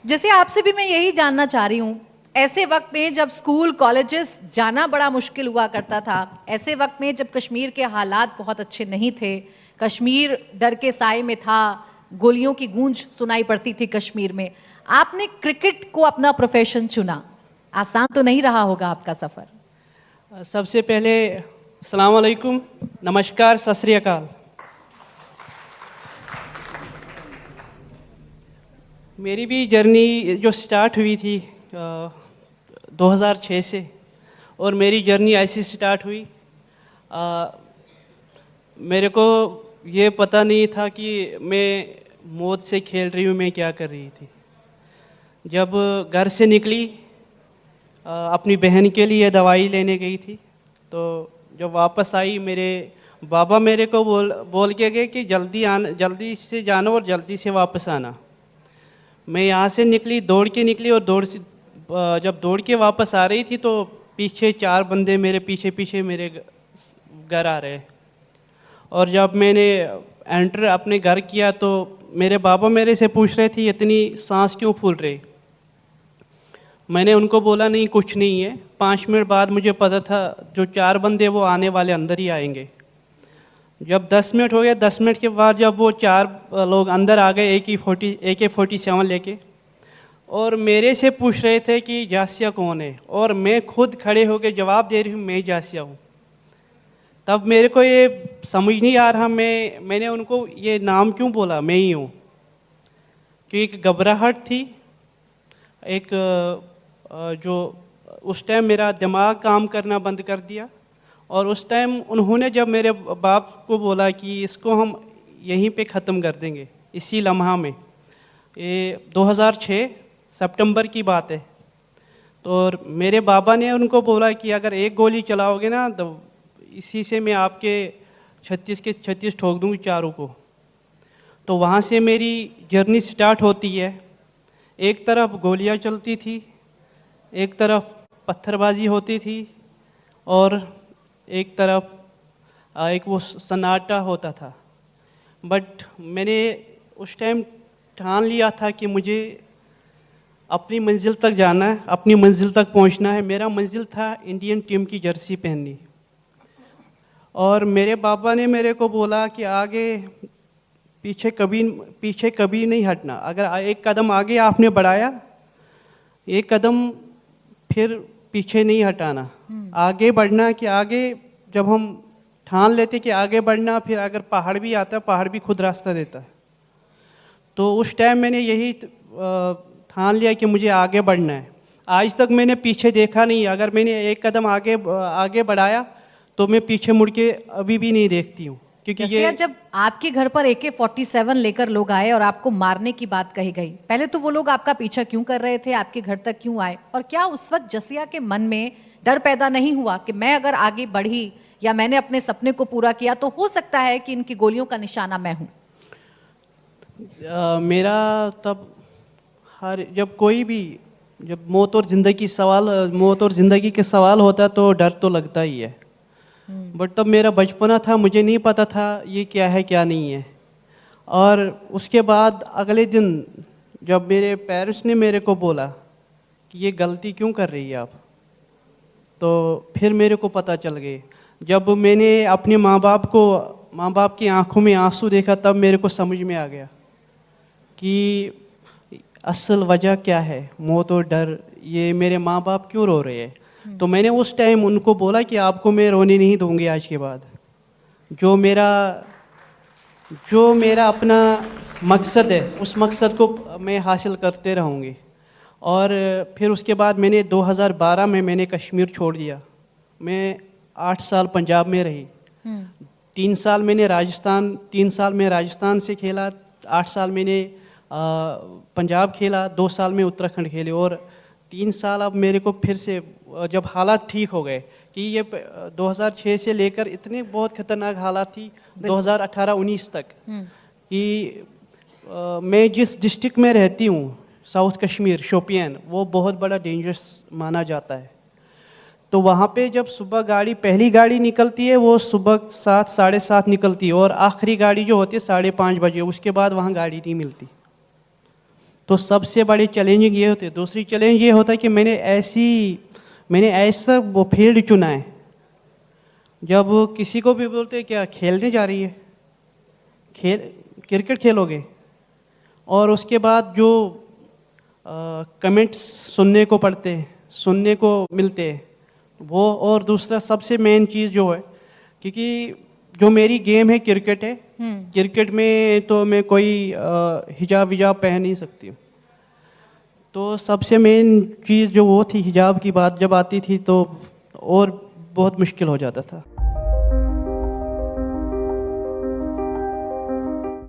जैसे आपसे भी मैं यही जानना चाह रही हूँ, ऐसे वक्त में जब स्कूल कॉलेजेस जाना बड़ा मुश्किल हुआ करता था, ऐसे वक्त में जब कश्मीर के हालात बहुत अच्छे नहीं थे, कश्मीर डर के साए में था, गोलियों की गूंज सुनाई पड़ती थी कश्मीर में, आपने क्रिकेट को अपना प्रोफेशन चुना। आसान तो नहीं रहा होगा आपका सफर। सबसे पहले अस्सलाम वालेकुम, नमस्कार, सत श्री अकाल। मेरी भी जर्नी जो स्टार्ट हुई थी 2006 से, और मेरी जर्नी ऐसी स्टार्ट हुई, मेरे को ये पता नहीं था कि मैं मौत से खेल रही हूँ, मैं क्या कर रही थी। जब घर से निकली, अपनी बहन के लिए दवाई लेने गई थी, तो जब वापस आई मेरे बाबा मेरे को बोल के गए कि जल्दी से जाना और जल्दी से वापस आना। मैं यहाँ से निकली, दौड़ के निकली, और जब दौड़ के वापस आ रही थी तो पीछे 4 बंदे मेरे पीछे पीछे मेरे घर आ रहे। और जब मैंने एंटर अपने घर किया तो मेरे बाबा मेरे से पूछ रहे थे इतनी सांस क्यों फूल रही। मैंने उनको बोला नहीं, कुछ नहीं है। 5 मिनट बाद मुझे पता था जो 4 बंदे वो आने वाले अंदर ही आएंगे। जब 10 मिनट हो गए, 10 मिनट के बाद जब वो 4 लोग अंदर आ गए AK-47 लेके, और मेरे से पूछ रहे थे कि जासिया कौन है, और मैं खुद खड़े होकर जवाब दे रही हूँ मैं जासिया हूँ। तब मेरे को ये समझ नहीं आ रहा मैंने उनको ये नाम क्यों बोला, मैं ही हूँ। क्योंकि एक घबराहट थी, एक जो उस टाइम मेरा दिमाग काम करना बंद कर दिया। और उस टाइम उन्होंने जब मेरे बाप को बोला कि इसको हम यहीं पे ख़त्म कर देंगे इसी लम्हा में, ये 2006 सितंबर की बात है, तो और मेरे बाबा ने उनको बोला कि अगर एक गोली चलाओगे ना तो इसी से मैं आपके 36 के 36 ठोक दूँगी चारों को। तो वहाँ से मेरी जर्नी स्टार्ट होती है। एक तरफ गोलियाँ चलती थी, एक तरफ पत्थरबाजी होती थी, और एक तरफ एक वो सन्नाटा होता था। बट मैंने उस टाइम ठान लिया था कि मुझे अपनी मंजिल तक जाना है, अपनी मंजिल तक पहुंचना है। मेरा मंजिल था इंडियन टीम की जर्सी पहननी। और मेरे बाबा ने मेरे को बोला कि आगे पीछे कभी नहीं हटना। अगर एक कदम आगे आपने बढ़ाया, एक कदम फिर पीछे नहीं हटाना, आगे बढ़ना। कि आगे जब हम ठान लेते कि आगे बढ़ना, फिर अगर पहाड़ भी आता है, पहाड़ भी खुद रास्ता देता है। तो उस टाइम मैंने यही ठान लिया कि मुझे आगे बढ़ना है। आज तक मैंने पीछे देखा नहीं। अगर मैंने एक कदम आगे बढ़ाया तो मैं पीछे मुड़ के अभी भी नहीं देखती हूँ, क्योंकि ये जब आपके घर पर AK-47 लेकर लोग आए और आपको मारने की बात कही गई, पहले तो वो लोग आपका पीछा क्यों कर रहे थे, आपके घर तक क्यों आए, और क्या उस वक्त जसिया के मन में डर पैदा नहीं हुआ कि मैं अगर आगे बढ़ी या मैंने अपने सपने को पूरा किया तो हो सकता है कि इनकी गोलियों का निशाना मैं हूं? मेरा तब जब मौत और ज़िंदगी के सवाल होता तो डर तो लगता ही है। बट तब मेरा बचपना था, मुझे नहीं पता था ये क्या है क्या नहीं है। और उसके बाद अगले दिन जब मेरे पेरेंट्स ने मेरे को बोला कि ये गलती क्यों कर रही है आप, तो फिर मेरे को पता चल गए। जब मैंने अपने माँ बाप की आंखों में आंसू देखा, तब मेरे को समझ में आ गया कि असल वजह क्या है, मौत और डर, ये मेरे माँ बाप क्यों रो रहे हैं। तो मैंने उस टाइम उनको बोला कि आपको मैं रोने नहीं दूंगी आज के बाद। जो मेरा अपना मकसद है, उस मकसद को मैं हासिल करते रहूँगी। और फिर उसके बाद मैंने 2012 में मैंने कश्मीर छोड़ दिया। मैं 8 साल पंजाब में रही। 3 साल मैं राजस्थान से खेला, 8 साल मैंने पंजाब खेला, 2 साल में उत्तराखंड खेले, और 3 साल अब मेरे को फिर से जब हालात ठीक हो गए कि ये 2006 से लेकर इतने बहुत खतरनाक हालात थी 2018-19 तक कि मैं जिस डिस्ट्रिक्ट में रहती हूँ, साउथ कश्मीर, शोपियान, वो बहुत बड़ा डेंजरस माना जाता है। तो वहाँ पे जब सुबह पहली गाड़ी निकलती है वो सुबह 7 साढ़े 7 निकलती है, और आखिरी गाड़ी जो होती है 5:30 बजे, उसके बाद वहाँ गाड़ी नहीं मिलती। तो सबसे बड़ी चैलेंजिंग ये होती है। दूसरी चैलेंज ये होता है कि मैंने ऐसा वो फील्ड चुना है, जब किसी को भी बोलते हैं क्या खेलने जा रही है, क्रिकेट खेलोगे, और उसके बाद जो कमेंट्स सुनने को पड़ते हैं, सुनने को मिलते हैं वो, और दूसरा सबसे मेन चीज़ जो है, क्योंकि जो मेरी गेम है क्रिकेट है, क्रिकेट में तो मैं कोई हिजाब विजाब पहन नहीं सकती हूँ। तो सबसे मेन चीज़ जो वो थी हिजाब की बात जब आती थी तो और बहुत मुश्किल हो जाता था।